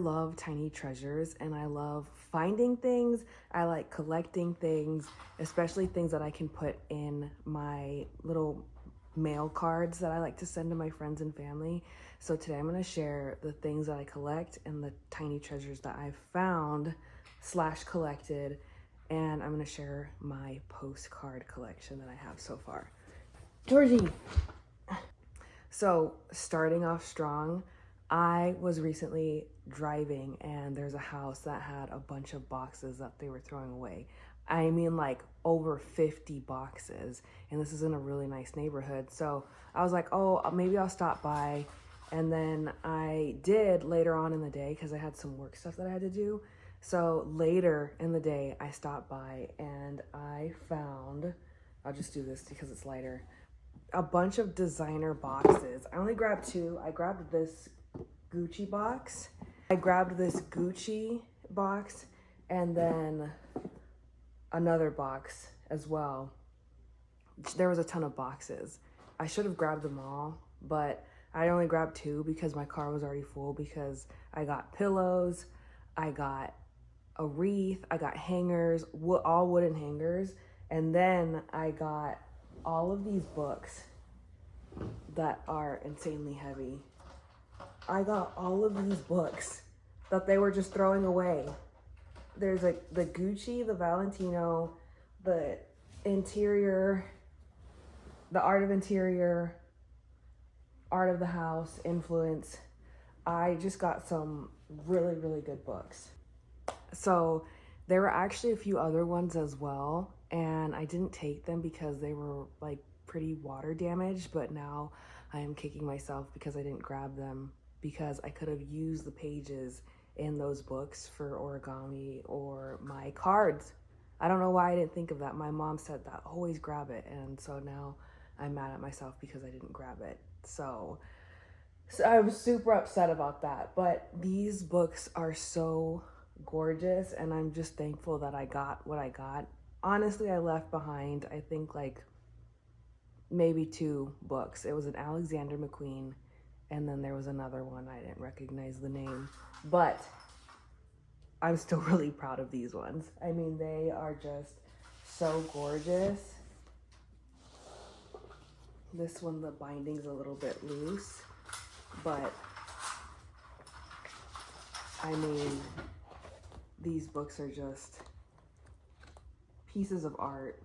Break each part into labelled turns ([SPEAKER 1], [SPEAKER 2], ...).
[SPEAKER 1] love tiny treasures and I love finding things. I like collecting things, especially things that I can put in my little mail cards that I like to send to my friends and family. So today I'm going to share the things that I collect and the tiny treasures that I've found / collected, and I'm going to share my postcard collection that I have so far. Georgie! So starting off strong, I was recently driving and there's a house that had a bunch of boxes that they were throwing away. I mean, like over 50 boxes, and this is in a really nice neighborhood. So I was like, oh, maybe I'll stop by. And then I did later on in the day because I had some work stuff that I had to do. So later in the day, I stopped by and I found, I'll just do this because it's lighter, a bunch of designer boxes. I only grabbed two. I grabbed this Gucci box. I grabbed this Gucci box and then another box as well. There was a ton of boxes. I should have grabbed them all, but I only grabbed two because my car was already full, because I got pillows, I got a wreath, I got hangers, all wooden hangers, and then I got all of these books that are insanely heavy. I got all of these books that they were just throwing away. There's like the Gucci, the Valentino, the interior, the art of interior, art of the house, influence. I just got some really, really good books. So there were actually a few other ones as well, and I didn't take them because they were like pretty water damaged, but now I am kicking myself because I didn't grab them, because I could have used the pages in those books for origami or my cards. I don't know why I didn't think of that. My mom said that, always grab it, and so now I'm mad at myself because I didn't grab it. So I was super upset about that, but these books are so gorgeous and I'm just thankful that I got what I got. Honestly, I left behind, I think, like maybe 2 books. It was an Alexander McQueen, and then there was another one. I didn't recognize the name, but I'm still really proud of these ones. I mean, they are just so gorgeous. This one, the binding's a little bit loose, but I mean, these books are just pieces of art.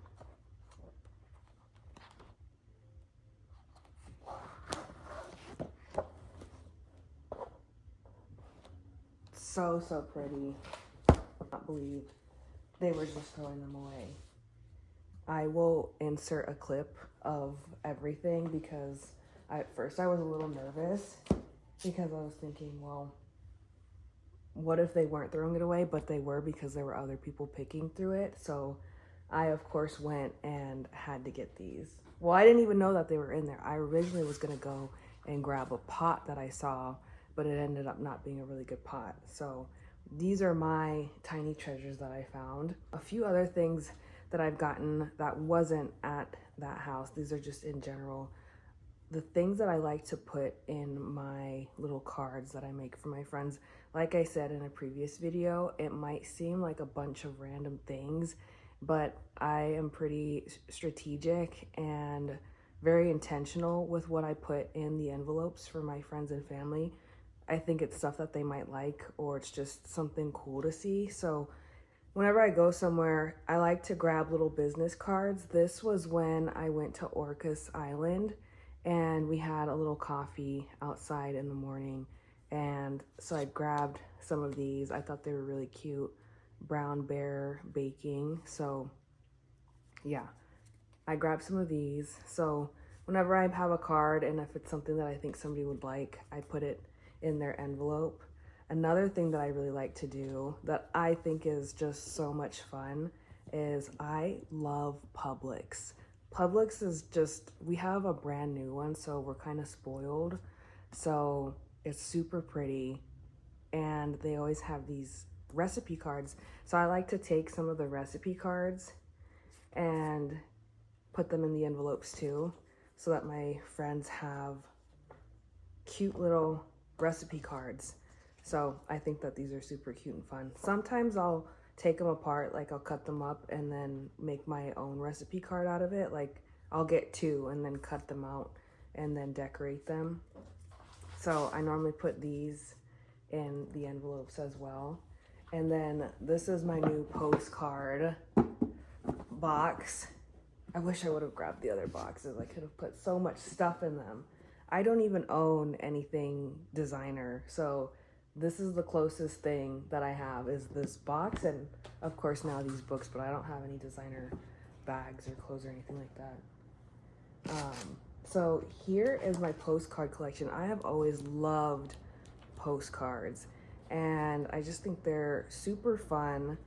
[SPEAKER 1] So pretty. I cannot believe they were just throwing them away. I will insert a clip of everything because at first I was a little nervous because I was thinking, well, what if they weren't throwing it away? But they were, because there were other people picking through it. So I, of course, went and had to get these. Well, I didn't even know that they were in there. I originally was going to go and grab a pot that I saw, but it ended up not being a really good pot. So these are my tiny treasures that I found. A few other things that I've gotten that wasn't at that house. These are just in general. The things that I like to put in my little cards that I make for my friends. Like I said in a previous video, it might seem like a bunch of random things, but I am pretty strategic and very intentional with what I put in the envelopes for my friends and family. I think it's stuff that they might like, or it's just something cool to see. So whenever I go somewhere, I like to grab little business cards. This was when I went to Orcas Island and we had a little coffee outside in the morning. And so I grabbed some of these. I thought they were really cute. Brown bear baking. So yeah, I grabbed some of these. So whenever I have a card and if it's something that I think somebody would like, I put it in their envelope. Another thing that I really like to do that I think is just so much fun is I love Publix. Publix is just, we have a brand new one, so we're kind of spoiled. So it's super pretty and they always have these recipe cards. So I like to take some of the recipe cards and put them in the envelopes too, so that my friends have cute little recipe cards. So I think that these are super cute and fun. Sometimes I'll take them apart, like I'll cut them up and then make my own recipe card out of it. Like I'll get two and then cut them out and then decorate them. So I normally put these in the envelopes as well. And then this is my new postcard box. I wish I would have grabbed the other boxes. I could have put so much stuff in them. I don't even own anything designer, so this is the closest thing that I have is this box, and of course now these books, but I don't have any designer bags or clothes or anything like that. So here is my postcard collection. I have always loved postcards, and I just think they're super fun.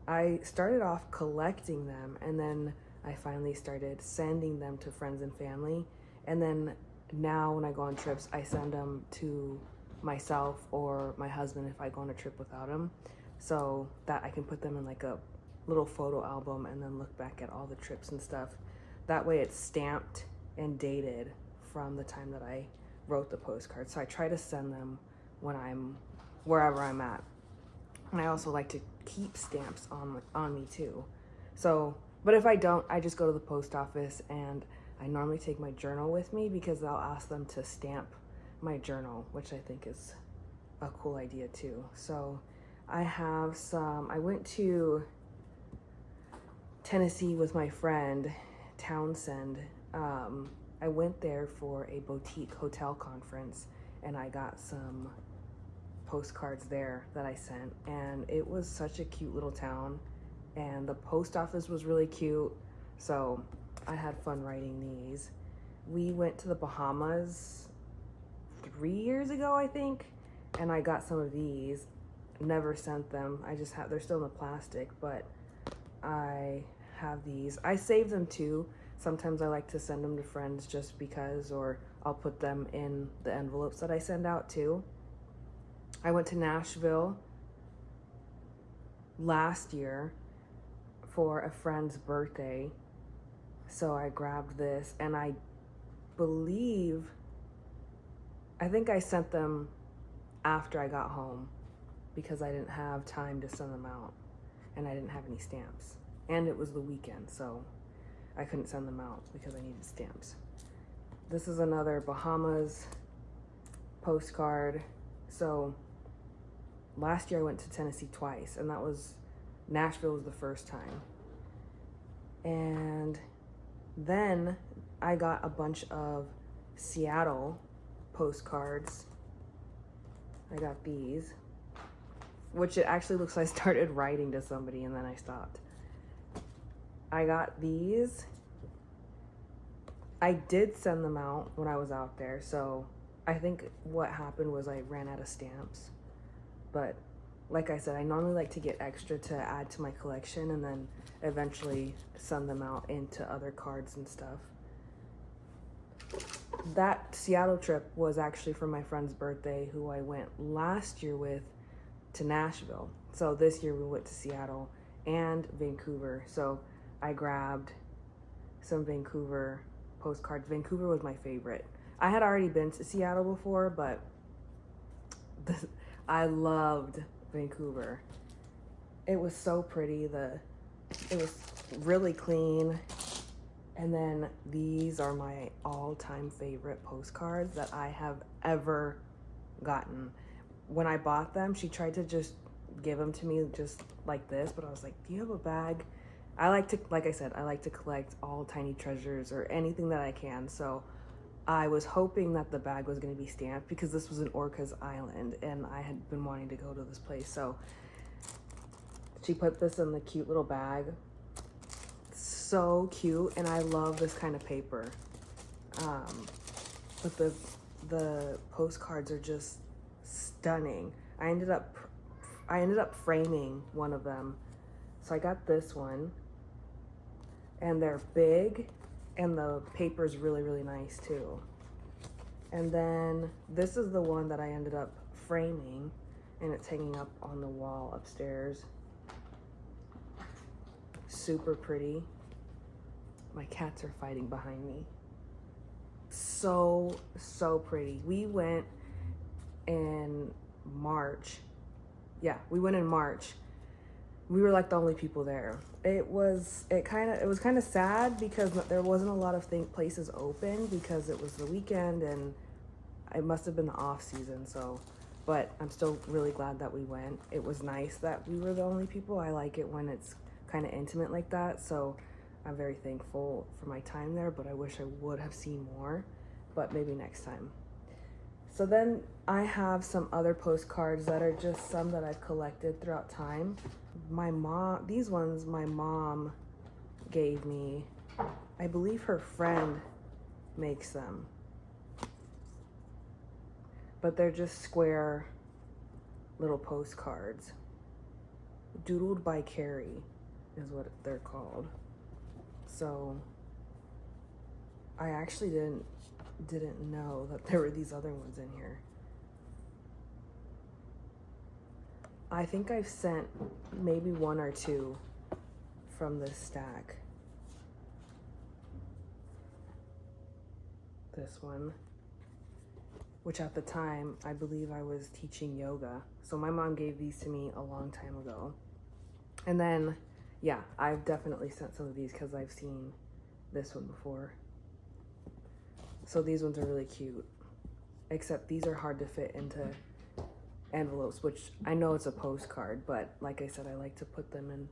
[SPEAKER 1] I started off collecting them, and then I finally started sending them to friends and family. And then now when I go on trips, I send them to myself or my husband if I go on a trip without him, so that I can put them in like a little photo album and then look back at all the trips and stuff. That way it's stamped and dated from the time that I wrote the postcard. So I try to send them when I'm wherever I'm at. And I also like to keep stamps on me too. So, but if I don't, I just go to the post office, and I normally take my journal with me because I'll ask them to stamp my journal, which I think is a cool idea too. So I have some, I went to Tennessee with my friend Townsend. I went there for a boutique hotel conference, and I got some postcards there that I sent, and it was such a cute little town, and the post office was really cute, so I had fun writing these. We went to the Bahamas 3 years ago, I think, and I got some of these. Never sent them. I just have, they're still in the plastic, but I have these. I save them too. Sometimes I like to send them to friends just because, or I'll put them in the envelopes that I send out too. I went to Nashville last year for a friend's birthday, so I grabbed this, and I think I sent them after I got home because I didn't have time to send them out, and I didn't have any stamps, and it was the weekend, so I couldn't send them out because I needed stamps. This is another Bahamas postcard. So last year I went to Tennessee twice, and Nashville was the first time. And then I got a bunch of Seattle postcards. I got these, which it actually looks like I started writing to somebody and then I stopped. I got these. I did send them out when I was out there, so I think what happened was I ran out of stamps. But like I said, I normally like to get extra to add to my collection and then eventually send them out into other cards and stuff. That Seattle trip was actually for my friend's birthday, who I went last year with to Nashville. So this year we went to Seattle and Vancouver. So I grabbed some Vancouver postcards. Vancouver was my favorite. I had already been to Seattle before, but I loved Vancouver. It was so pretty. It was really clean. And then these are my all-time favorite postcards that I have ever gotten. When I bought them, she tried to just give them to me just like this, but I was like, do you have a bag? Like I said, I like to collect all tiny treasures or anything that I can. So I was hoping that the bag was going to be stamped because this was in Orcas Island and I had been wanting to go to this place. So she put this in the cute little bag. So cute, and I love this kind of paper. But the postcards are just stunning. I ended up framing one of them. So I got this one, and they're big, and the paper's really, really nice too. And then this is the one that I ended up framing, and it's hanging up on the wall upstairs. Super pretty. My cats are fighting behind me. So pretty. We went in March. Yeah, we went in March. We were like the only people there. It was kind of sad because there wasn't a lot of places open because it was the weekend and it must have been the off season. So, but I'm still really glad that we went. It was nice that we were the only people. I like it when it's kind of intimate like that. So I'm very thankful for my time there, but I wish I would have seen more, but maybe next time. So then I have some other postcards that are just some that I've collected throughout time. These ones my mom gave me. I believe her friend makes them. But they're just square little postcards. Doodled by Carrie is what they're called. So I actually didn't know that there were these other ones in here. I think I've sent maybe one or two from this stack. This one, which at the time, I believe I was teaching yoga. So my mom gave these to me a long time ago. And then, yeah, I've definitely sent some of these because I've seen this one before. So these ones are really cute, except these are hard to fit into envelopes, which I know it's a postcard, but like I said, I like to put them in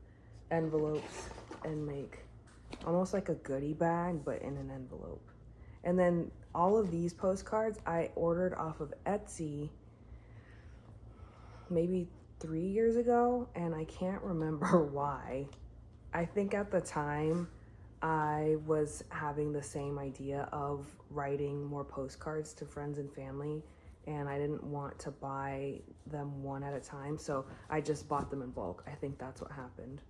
[SPEAKER 1] envelopes and make almost like a goodie bag, but in an envelope. And then all of these postcards I ordered off of Etsy maybe 3 years ago, and I can't remember why. I think at the time I was having the same idea of writing more postcards to friends and family, and I didn't want to buy them one at a time, so I just bought them in bulk. I think that's what happened.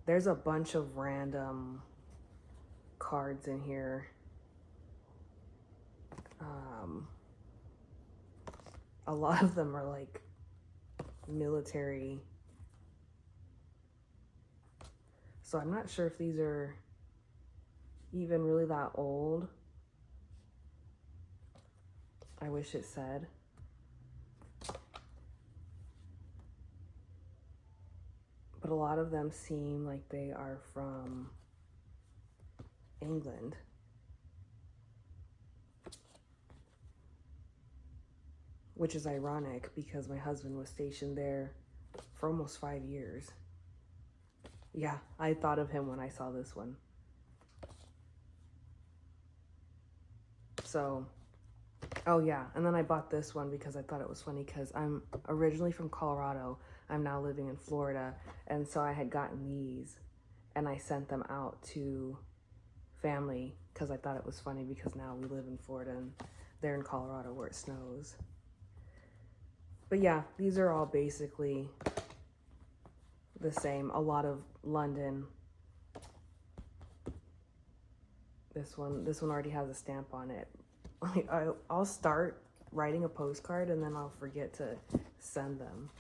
[SPEAKER 1] There's a bunch of random cards in here. A lot of them are like military. So I'm not sure if these are even really that old. I wish it said. But a lot of them seem like they are from England. Which is ironic because my husband was stationed there for almost 5 years. Yeah, I thought of him when I saw this one. So, oh yeah, and then I bought this one because I thought it was funny because I'm originally from Colorado. I'm now living in Florida, and so I had gotten these and I sent them out to family because I thought it was funny because now we live in Florida and they're in Colorado where it snows. But yeah, these are all basically the same. A lot of London. This one already has a stamp on it. I'll start writing a postcard and then I'll forget to send them.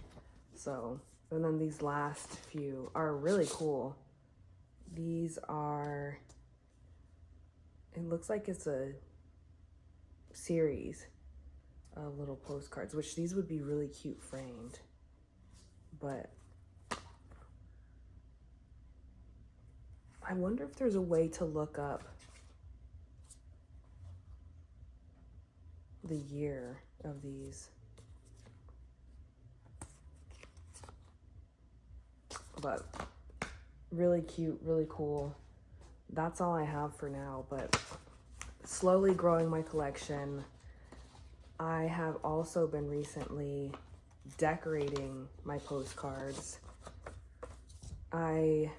[SPEAKER 1] So, and then these last few are really cool. These are, it looks like it's a series of little postcards, which these would be really cute framed. But I wonder if there's a way to look up the year of these. But really cute, really cool. That's all I have for now, but slowly growing my collection. I have also been recently decorating my postcards. I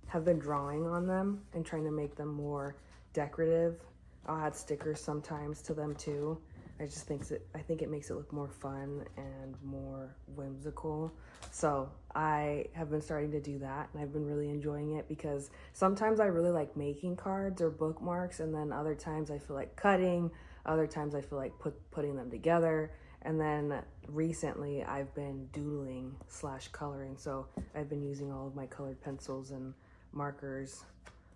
[SPEAKER 1] have been drawing on them and trying to make them more decorative. I'll add stickers sometimes to them too. I think it makes it look more fun and more whimsical. So I have been starting to do that, and I've been really enjoying it because sometimes I really like making cards or bookmarks, and then other times I feel like cutting, other times I feel like putting them together. And then recently I've been doodling / coloring. So I've been using all of my colored pencils and markers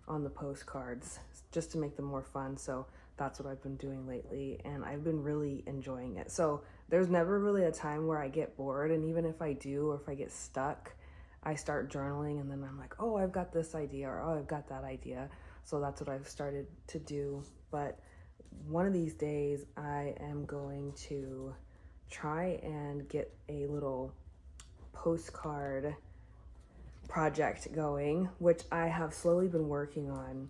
[SPEAKER 1] on the postcards just to make them more fun. So that's what I've been doing lately, and I've been really enjoying it. So there's never really a time where I get bored. And even if I do, or if I get stuck, I start journaling and then I'm like, oh, I've got this idea, or oh, I've got that idea. So that's what I've started to do. But one of these days, I am going to try and get a little postcard project going, which I have slowly been working on.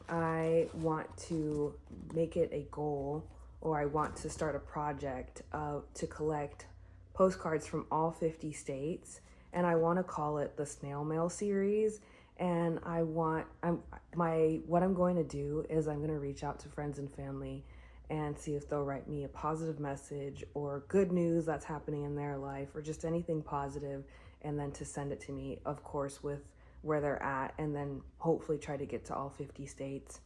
[SPEAKER 1] I want to make it a goal, or I want to start a project to collect postcards from all 50 states, and I want to call it the Snail Mail series. And what I'm going to do is I'm going to reach out to friends and family and see if they'll write me a positive message or good news that's happening in their life, or just anything positive, and then to send it to me, of course, with where they're at, and then hopefully try to get to all 50 states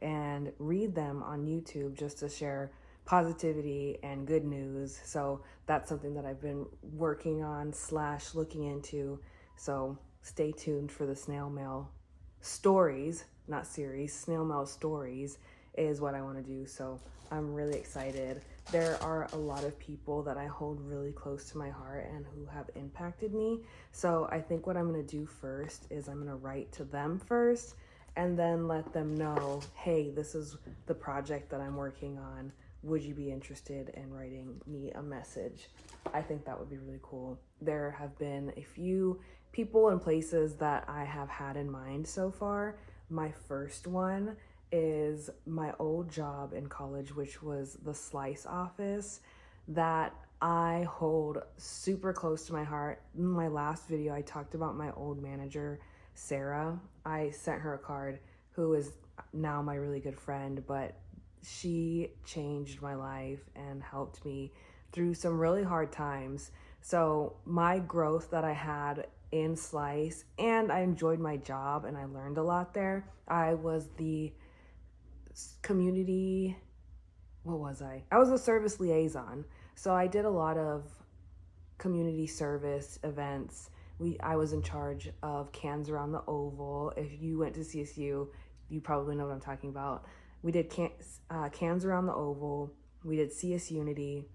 [SPEAKER 1] and read them on YouTube just to share positivity and good news. So that's something that I've been working on / looking into. So stay tuned for the snail mail stories, not series. Snail mail stories is what I want to do. So I'm really excited. There are a lot of people that I hold really close to my heart and who have impacted me. So I think what I'm going to do first is I'm going to write to them first, and then let them know, hey, this is the project that I'm working on. Would you be interested in writing me a message? I think that would be really cool. There have been a few people and places that I have had in mind so far. My first one is my old job in college, which was the Slice office, that I hold super close to my heart. In my last video, I talked about my old manager, Sarah. I sent her a card, who is now my really good friend, but she changed my life and helped me through some really hard times. So my growth that I had in Slice, and I enjoyed my job and I learned a lot there. I was the community, what was I? I was a service liaison. So I did a lot of community service events. I was in charge of cans around the oval. If you went to CSU, you probably know what I'm talking about. We did cans around the oval. We did CS Unity.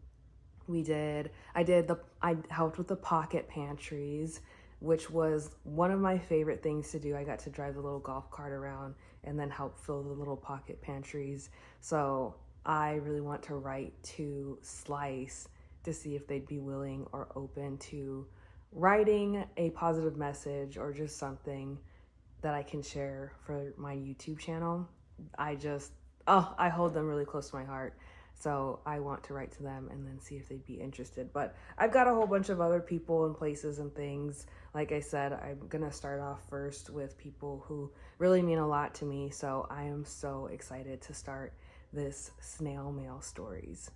[SPEAKER 1] I helped with the pocket pantries, which was one of my favorite things to do. I got to drive the little golf cart around and then help fill the little pocket pantries. So I really want to write to Slice to see if they'd be willing or open to writing a positive message, or just something that I can share for my YouTube channel. I hold them really close to my heart. So I want to write to them and then see if they'd be interested. But I've got a whole bunch of other people and places and things. Like I said, I'm going to start off first with people who really mean a lot to me. So I am so excited to start this snail mail stories.